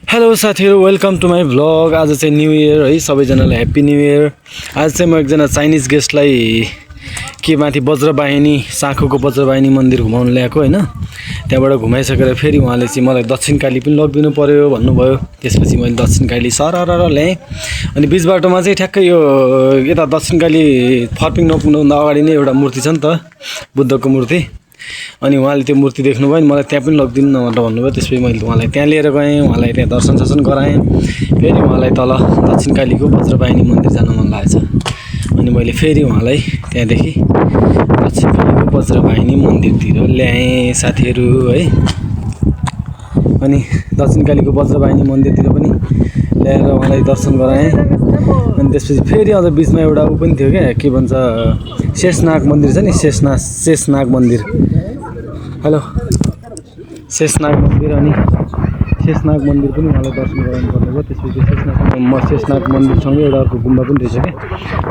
Hello साथीहरु, welcome to my vlog. आज चाहिँ न्यू इयर है, सबैजनालाई ह्याप्पी न्यू इयर। आज चाहिँ म एकजना चाइनिज गेस्टलाई के माथि वज्रवाहिनी साँखोको वज्रवाहिनी मन्दिर घुमाउन ल्याएको हैन। त्यहाँबाट घुमाइसकेर फेरि उहाँले चाहिँ मलाई दक्षिण काली पनि लगिदिनु पर्यो भन्नुभयो। त्यसपछि मैले दक्षिण काली सरर ल्याएँ। अनि बीच बाटोमा चाहिँ ठ्याक्कै यो यता दक्षिण काली फर्पिङ नपुग्नुभन्दा अगाडि नै एउटा मूर्ति छ नि त, बुद्धको मूर्ति। अनि उहाँले त्यो मूर्ति देख्नुभयो अनि मलाई त्यहाँ पनि लगिदिनु न भनेर भन्नुभयो। त्यसपछि मैले उहाँलाई त्यहाँ लिएर गएँ, उहाँलाई त्यहाँ दर्शन सर्शन गराएँ। फेरि उहाँलाई तल दक्षिण कालीको वज्रवाहिनी मन्दिर जान मन लागेछ। अनि मैले फेरि उहाँलाई त्यहाँदेखि दक्षिण कालीको वज्रवाहिनी मन्दिरतिर ल्याएँ साथीहरू है। अनि दक्षिण कालीको वज्रवाहिनी मन्दिरतिर पनि ल्याएर उहाँलाई दर्शन गराएँ। अनि त्यसपछि फेरि अझ बिचमा एउटा ऊ पनि थियो क्या, के भन्छ, शेषनाग मन्दिर छ नि, शेषनाग मन्दिर। हेलो, शेषनाग मन्दिर। अनि शेषनाग मन्दिर पनि उहाँलाई दर्शन गराउनु पर्ने भयो। त्यसपछि शेषनाग मन्दिरसँगै एउटा अर्को गुम्बा पनि रहेछ क्या,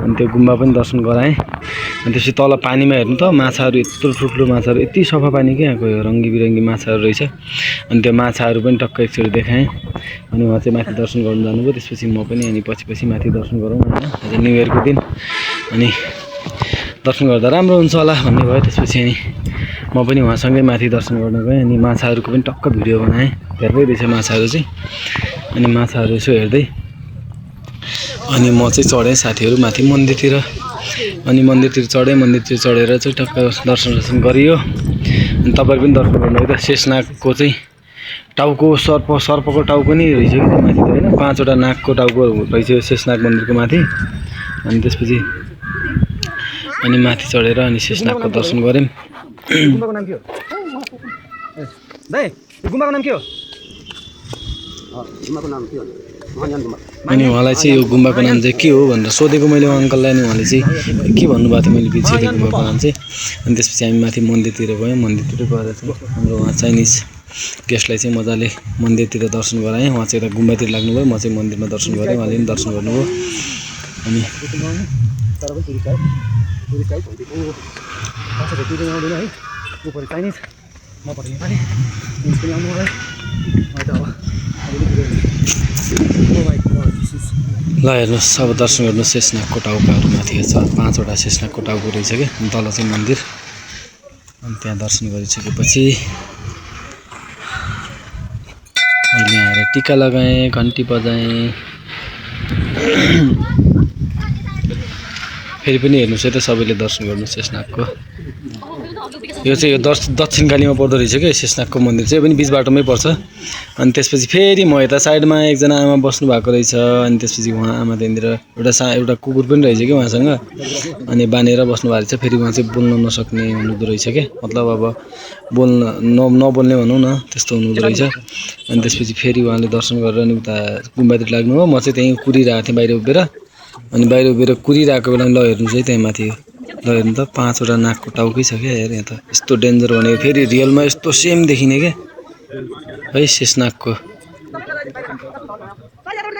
अनि त्यो गुम्बा पनि दर्शन गराएँ। अनि त्यसपछि तल पानीमा हेर्नु त, माछाहरू यत्रो ठुल्ठुलो माछाहरू, यति सफा पानी क्या, यहाँको रङ्गी बिरङ्गी माछाहरू रहेछ। अनि त्यो माछाहरू पनि टक्क एकचोटि देखाएँ। अनि उहाँ चाहिँ माथि दर्शन गर्नु जानुभयो। त्यसपछि म पनि अनि पछि माथि दर्शन गरौँ होइन, आज न्यू इयरको दिन। अनि दर्शन गर्दा राम्रो हुन्छ होला भन्ने भयो। त्यसपछि अनि म पनि उहाँसँगै माथि दर्शन गर्न गएँ। अनि माछाहरूको पनि टक्क भिडियो बनाएँ, धेरै रहेछ माछाहरू चाहिँ। अनि माछाहरू यसो हेर्दै अनि म चाहिँ चढेँ साथीहरू माथि मन्दिरतिर। अनि मन्दिरतिर चढेर चाहिँ टक्क दर्शन गरियो। अनि तपाईँहरू पनि दर्शन गर्नु है त। शेषनागको चाहिँ टाउको सर्पको टाउको नै रहेछ कि त्यो माथि त होइन, 5वटा नागको टाउको रहेछ शेषनाग मन्दिरको माथि। अनि त्यसपछि अनि माथि चढेर अनि शेषनागको दर्शन गऱ्यौँ। गुम्बाको नाम के हो दाइ? गुम्बाको नाम के हो? गुम्बाको नाम के हो? अनि उहाँलाई चाहिँ यो गुम्बाको नाम चाहिँ के हो भनेर सोधेको मैले अङ्कललाई। अनि उहाँले चाहिँ के भन्नुभएको थियो मैले बिर्सेँ गुम्बाको नाम चाहिँ। अनि त्यसपछि हामी माथि मन्दिरतिर गयौँ। मन्दिरतिर गएर चाहिँ हाम्रो उहाँ चाइनिज गेस्टलाई चाहिँ मजाले मन्दिरतिर दर्शन गराएँ। उहाँ चाहिँ यता गुम्बातिर लाग्नुभयो, म चाहिँ मन्दिरमा दर्शन गरेँ, उहाँले पनि दर्शन गर्नुभयो। अनि चाइनिज म पनि नेपाली आउनु होला। ल हेर्नुहोस्, अब दर्शन गर्नुहोस्। शेषनागको टाउकाहरू माथि छ, 5वटा शेषनागको टाउको रहेछ क्या। अनि तल चाहिँ मन्दिर। अनि त्यहाँ दर्शन गरिसकेपछि मैले आएर टिका लगाएँ, घन्टी बजाएँ। फेरि पनि हेर्नुहोस् है त, सबैले दर्शन गर्नुहोस् शेषनागको। यो चाहिँ यो दक्षिण कालीमा पर्दो रहेछ क्या शेषनागको मन्दिर चाहिँ, पनि बिच बाटोमै पर्छ। अनि त्यसपछि फेरि म यता साइडमा एकजना आमा बस्नु भएको रहेछ। अनि त्यसपछि उहाँ आमा त्यहाँनिर एउटा कुकुर पनि रहेछ कि उहाँसँग, अनि बाँधेर बस्नु भएको रहेछ। फेरि उहाँ चाहिँ बोल्न नसक्ने हुनुहुँदो रहेछ क्या, मतलब अब नबोल्ने भनौँ न, त्यस्तो हुनुहुँदो रहेछ। अनि त्यसपछि फेरि उहाँले दर्शन गरेर अनि उता गुम्बातिर लाग्नु हो। म चाहिँ त्यहीँ कुरिरहेको थिएँ बाहिर उभिएर। अनि बाहिर उभिएर कुरिरहेको बेला ल हेर्नुहोस् है, त्यहाँ माथि ल हेर्नु त, 5वटा नागको टाउकै छ क्या। हेर यहाँ त, यस्तो डेन्जर भनेको फेरि रियलमा यस्तो सेम देखिने क्या है शेषनागको।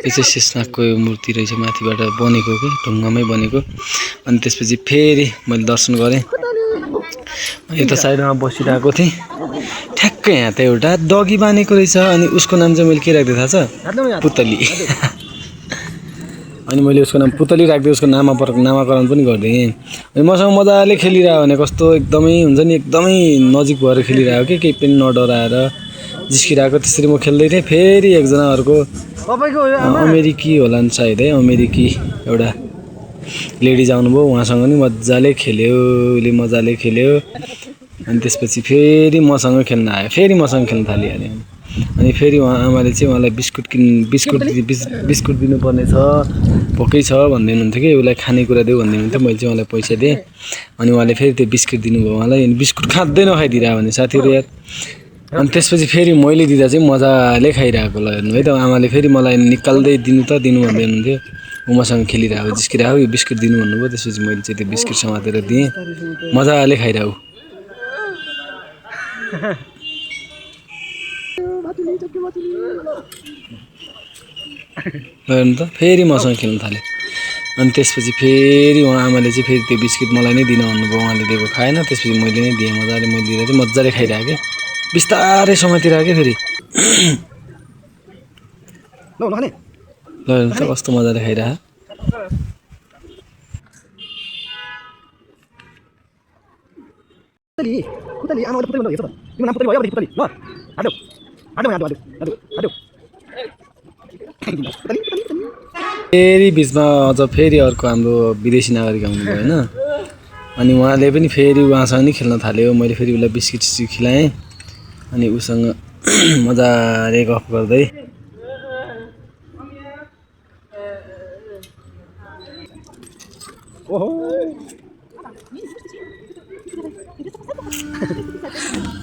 यो चाहिँ शेषनागको मूर्ति रहेछ, माथिबाट बनेको क्या, ढुङ्गामै बनेको। अनि त्यसपछि फेरि मैले दर्शन गरेँ। यता साइडमा बसिरहेको थिएँ, ठ्याक्कै यहाँ त एउटा डगी बाँधेको रहेछ। अनि उसको नाम चाहिँ मैले के राखिदिएँ थाहा छ? पुतली। अनि मैले उसको नाम पुतली राखिदिएँ, उसको नामाकरण पनि गरिदिएँ। अनि मसँग मजाले खेलिरह्यो भने कस्तो एकदमै हुन्छ नि, एकदमै नजिक भएर खेलिरहेको कि, केही पनि नडराएर जिस्किरहेको। त्यसरी म खेल्दै थिएँ। फेरि एकजना अर्को अमेरिकी होला नि सायद है, अमेरिकी एउटा लेडिज आउनुभयो, उहाँसँग नि मजाले खेल्यो, उसले मजाले खेल्यो। अनि त्यसपछि फेरि मसँग खेल्न आयो, फेरि मसँग खेल्न थालिहाल्यो। अनि फेरि उहाँ आमाले चाहिँ उहाँलाई बिस्कुट दिनुपर्ने छ, भोकै छ भन्दै हुनुहुन्थ्यो कि, उसलाई खानेकुरा देऊ भन्दै हुनुहुन्थ्यो। मैले चाहिँ उहाँलाई पैसा दिएँ। अनि उहाँले फेरि त्यो बिस्कुट दिनुभयो उहाँलाई। अनि बिस्कुट खाँदै नखाइदिरह्यो भने साथीहरू यार। अनि त्यसपछि फेरि मैले दिँदा चाहिँ मजाले खाइरहेको। ल हेर्नु है त, आमाले फेरि मलाई निकाल्दै दिनु भन्दै हुनुहुन्थ्यो। उमासँग खेलिरहेको, जिस्किरहेको, यो बिस्कुट दिनु भन्नुभयो। त्यसपछि मैले चाहिँ त्यो बिस्कुट समातेर दिएँ, मजाले खाइरहेको। हेर्नु त, फेरि मसँग खेल्न थाल्यो। अनि त्यसपछि फेरि उहाँ आमाले चाहिँ फेरि त्यो बिस्कुट मलाई नै दिन भन्नुभयो। उहाँले दिएको खाएन, त्यसपछि मैले नै दिएँ मजाले। मैले दिँदा चाहिँ मजाले खाइरहेको क्या, बिस्तारै समातिरहेको क्या फेरि। ल नखाने ल हेर्नु त कस्तो मजाले खाइरह पुतली पुतली आमाले पुतली भन्दै हेर्छ त तिम्रो नाम पुतली भयो अब पुतली ल हाडौ हाडौ हाडौ हाडौ हाडौ पुतली फेरि बिचमा अझ फेरि अर्को हाम्रो विदेशी नागरिक आउनुभयो होइन अनि उहाँले पनि फेरि उहाँसँग नि खेल्न थाल्यो मैले फेरि उसलाई बिस्किट सिस्किट खिलाएँ अनि उसँग मजाले गफ गर्दै ओहो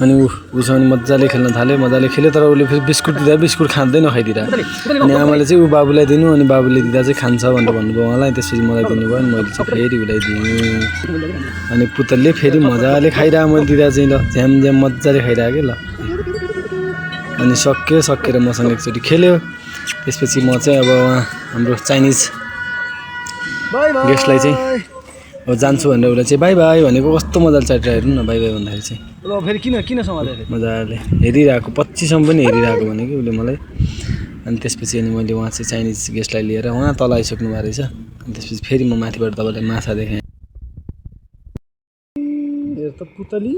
अनि उसँग मजाले खेल्न थाल्यो मजाले खेल्यो तर उसले फेरि बिस्कुट दिँदा बिस्कुट खाँदै नखाइदिएर अनि आमाले चाहिँ ऊ बाबुलाई दिनु अनि बाबुले दिँदा चाहिँ खान्छ भनेर भन्नुभयो उहाँलाई त्यसपछि मलाई दिनुभयो अनि मैले चाहिँ फेरि उसलाई दिएँ अनि पुतलले फेरि मजाले खाइरह मैले दिँदा चाहिँ ल झ्याम झ्याम मजाले खाइरह के ल अनि सकेर मसँग एकचोटि खेल्यो त्यसपछि म चाहिँ अब उहाँ हाम्रो चाइनिज बाई बाई गेस्टलाई चाहिँ अब जान्छु भनेर उसलाई चाहिँ बाई बाई भनेको कस्तो मजाले चाटेर हेर्नु न बाई बाई भन्दाखेरि चाहिँ ल फेरि किन समातेले मजाले हेरिरहेको 25 सम्म पनि हेरिरहेको भने कि उसले मलाई अनि त्यसपछि अनि मैले उहाँ चाहिँ चाइनिज गेस्टलाई लिएर उहाँ तल आइसक्नु भएको रहेछ अनि त्यसपछि फेरि म माथिबाट तपाईँलाई माछा देखाएँ हेर त पुतली